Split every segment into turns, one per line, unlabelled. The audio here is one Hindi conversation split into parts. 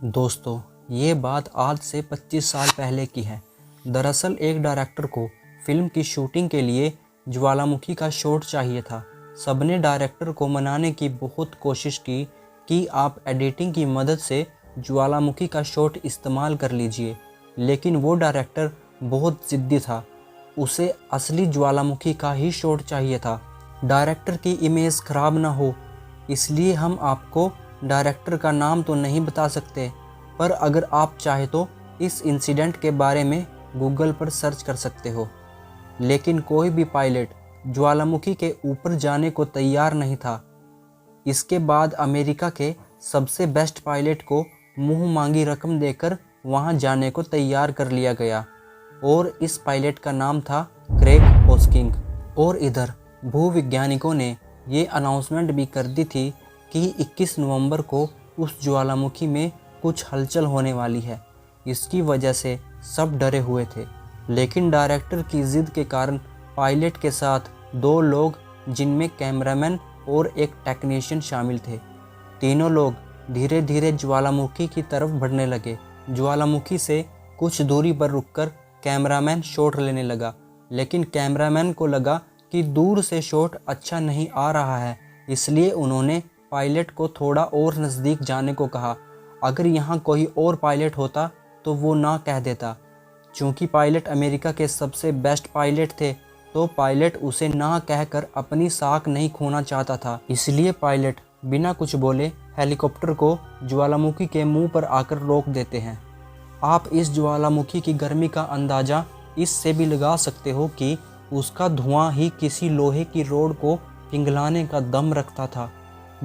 दोस्तों, ये बात आज से 25 साल पहले की है। दरअसल एक डायरेक्टर को फिल्म की शूटिंग के लिए ज्वालामुखी का शॉट चाहिए था। सबने डायरेक्टर को मनाने की बहुत कोशिश की कि आप एडिटिंग की मदद से ज्वालामुखी का शॉट इस्तेमाल कर लीजिए, लेकिन वो डायरेक्टर बहुत ज़िद्दी था। उसे असली ज्वालामुखी का ही शॉट चाहिए था। डायरेक्टर की इमेज ख़राब ना हो, इसलिए हम आपको डायरेक्टर का नाम तो नहीं बता सकते, पर अगर आप चाहे तो इस इंसिडेंट के बारे में गूगल पर सर्च कर सकते हो। लेकिन कोई भी पायलट ज्वालामुखी के ऊपर जाने को तैयार नहीं था। इसके बाद अमेरिका के सबसे बेस्ट पायलट को मुंह मांगी रकम देकर वहां जाने को तैयार कर लिया गया और इस पायलट का नाम था क्रेग होस्किंग। और इधर भूविज्ञानिकों ने ये अनाउंसमेंट भी कर दी थी कि 21 नवंबर को उस ज्वालामुखी में कुछ हलचल होने वाली है। इसकी वजह से सब डरे हुए थे, लेकिन डायरेक्टर की ज़िद के कारण पायलट के साथ 2 लोग, जिनमें कैमरामैन और एक टेक्नीशियन शामिल थे, तीनों लोग धीरे धीरे ज्वालामुखी की तरफ बढ़ने लगे। ज्वालामुखी से कुछ दूरी पर रुककर कैमरामैन शॉट लेने लगा, लेकिन कैमरामैन को लगा कि दूर से शॉट अच्छा नहीं आ रहा है, इसलिए उन्होंने पायलट को थोड़ा और नज़दीक जाने को कहा। अगर यहाँ कोई और पायलट होता तो वो ना कह देता। चूँकि पायलट अमेरिका के सबसे बेस्ट पायलट थे, तो पायलट उसे ना कहकर अपनी साख नहीं खोना चाहता था। इसलिए पायलट बिना कुछ बोले हेलीकॉप्टर को ज्वालामुखी के मुंह पर आकर रोक देते हैं। आप इस ज्वालामुखी की गर्मी का अंदाज़ा इससे भी लगा सकते हो कि उसका धुआं ही किसी लोहे की रोड को पिघलाने का दम रखता था।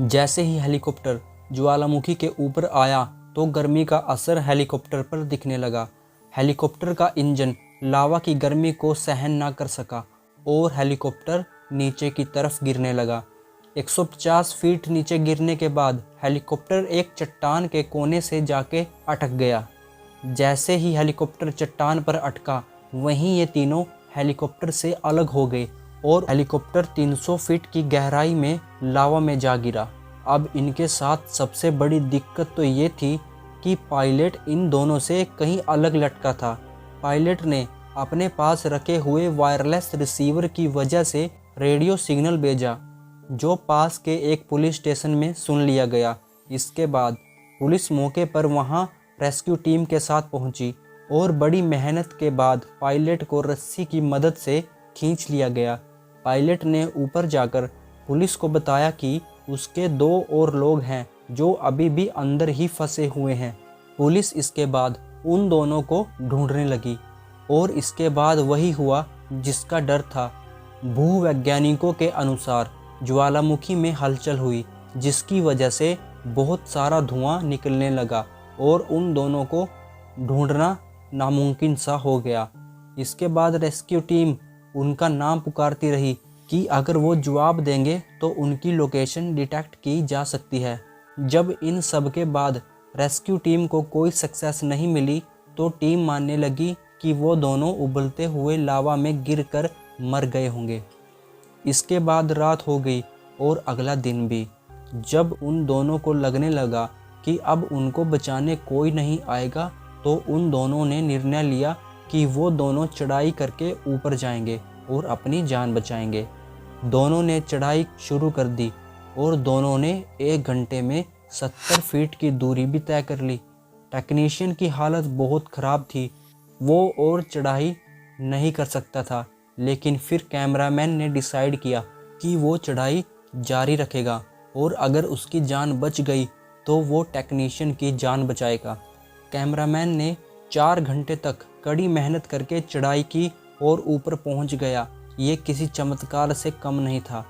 जैसे ही हेलीकॉप्टर ज्वालामुखी के ऊपर आया तो गर्मी का असर हेलीकॉप्टर पर दिखने लगा। हेलीकॉप्टर का इंजन लावा की गर्मी को सहन ना कर सका और हेलीकॉप्टर नीचे की तरफ गिरने लगा। 150 फीट नीचे गिरने के बाद हेलीकॉप्टर एक चट्टान के कोने से जाके अटक गया। जैसे ही हेलीकॉप्टर चट्टान पर अटका, वहीं ये तीनों हेलीकॉप्टर से अलग हो गए और हेलीकॉप्टर 300 फीट की गहराई में लावा में जा गिरा। अब इनके साथ सबसे बड़ी दिक्कत तो ये थी कि पायलट इन दोनों से कहीं अलग लटका था। पायलट ने अपने पास रखे हुए वायरलेस रिसीवर की वजह से रेडियो सिग्नल भेजा, जो पास के एक पुलिस स्टेशन में सुन लिया गया। इसके बाद पुलिस मौके पर वहां रेस्क्यू टीम के साथ पहुंची और बड़ी मेहनत के बाद पायलट को रस्सी की मदद से खींच लिया गया। पायलट ने ऊपर जाकर पुलिस को बताया कि उसके 2 और लोग हैं जो अभी भी अंदर ही फंसे हुए हैं। पुलिस इसके बाद उन दोनों को ढूंढने लगी और इसके बाद वही हुआ जिसका डर था। भूवैज्ञानिकों के अनुसार ज्वालामुखी में हलचल हुई, जिसकी वजह से बहुत सारा धुआं निकलने लगा और उन दोनों को ढूंढना नामुमकिन सा हो गया। इसके बाद रेस्क्यू टीम उनका नाम पुकारती रही कि अगर वो जवाब देंगे तो उनकी लोकेशन डिटेक्ट की जा सकती है। जब इन सब के बाद रेस्क्यू टीम को कोई सक्सेस नहीं मिली, तो टीम मानने लगी कि वो दोनों उबलते हुए लावा में गिरकर मर गए होंगे। इसके बाद रात हो गई और अगला दिन भी। जब उन दोनों को लगने लगा कि अब उनको बचाने कोई नहीं आएगा, तो उन दोनों ने निर्णय लिया कि वो दोनों चढ़ाई करके ऊपर जाएंगे और अपनी जान बचाएंगे। दोनों ने चढ़ाई शुरू कर दी और दोनों ने 1 घंटे में 70 फीट की दूरी भी तय कर ली। टेक्नीशियन की हालत बहुत ख़राब थी, वो और चढ़ाई नहीं कर सकता था, लेकिन फिर कैमरामैन ने डिसाइड किया कि वो चढ़ाई जारी रखेगा और अगर उसकी जान बच गई तो वो टेक्नीशियन की जान बचाएगा। कैमरामैन ने 4 घंटे तक कड़ी मेहनत करके चढ़ाई की और ऊपर पहुंच गया। ये किसी चमत्कार से कम नहीं था।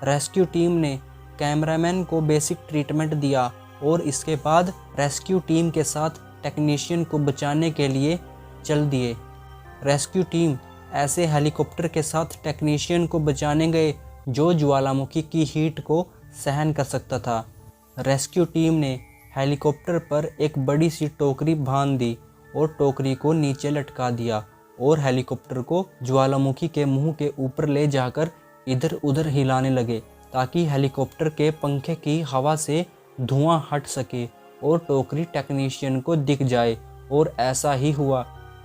रेस्क्यू टीम ने कैमरामैन को बेसिक ट्रीटमेंट दिया और इसके बाद रेस्क्यू टीम के साथ टेक्नीशियन को बचाने के लिए चल दिए। रेस्क्यू टीम ऐसे हेलीकॉप्टर के साथ टेक्नीशियन को बचाने गए जो ज्वालामुखी की हीट को सहन कर सकता था। रेस्क्यू टीम ने हेलीकॉप्टर पर एक बड़ी सी टोकरी बांध दी और टोकरी को नीचे लटका दिया और हेलीकॉप्टर को ज्वालामुखी के मुंह के ऊपर ले जाकर इधर उधर हिलाने लगे, ताकि हेलीकॉप्टर के पंखे की हवा से धुआं हट सके और टोकरी टेक्नीशियन को दिख जाए। और ऐसा ही हुआ।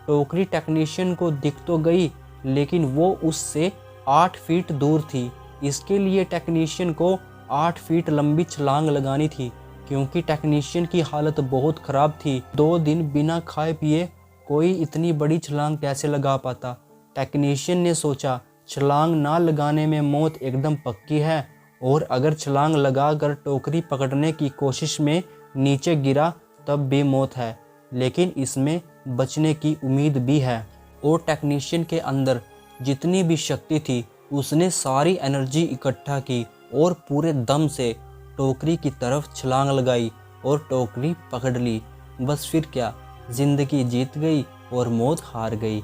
टोकरी टेक्नीशियन को दिख तो गई, लेकिन वो उससे 8 फीट दूर थी। इसके लिए टेक्नीशियन को 8 फीट लंबी छलांग लगानी थी, क्योंकि टेक्नीशियन की हालत बहुत ख़राब थी। 2 दिन बिना खाए पिए कोई इतनी बड़ी छलांग कैसे लगा पाता। टेक्नीशियन ने सोचा, छलांग ना लगाने में मौत एकदम पक्की है, और अगर छलांग लगाकर टोकरी पकड़ने की कोशिश में नीचे गिरा तब भी मौत है, लेकिन इसमें बचने की उम्मीद भी है। और टेक्नीशियन के अंदर जितनी भी शक्ति थी उसने सारी एनर्जी इकट्ठा की और पूरे दम से टोकरी की तरफ छलांग लगाई और टोकरी पकड़ ली। बस फिर क्या, जिंदगी जीत गई और मौत हार गई।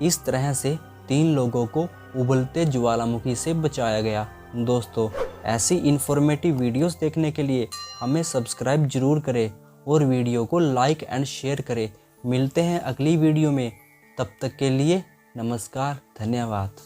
इस तरह से 3 लोगों को उबलते ज्वालामुखी से बचाया गया। दोस्तों, ऐसी इन्फॉर्मेटिव वीडियोस देखने के लिए हमें सब्सक्राइब जरूर करें और वीडियो को लाइक एंड शेयर करें। मिलते हैं अगली वीडियो में, तब तक के लिए नमस्कार, धन्यवाद।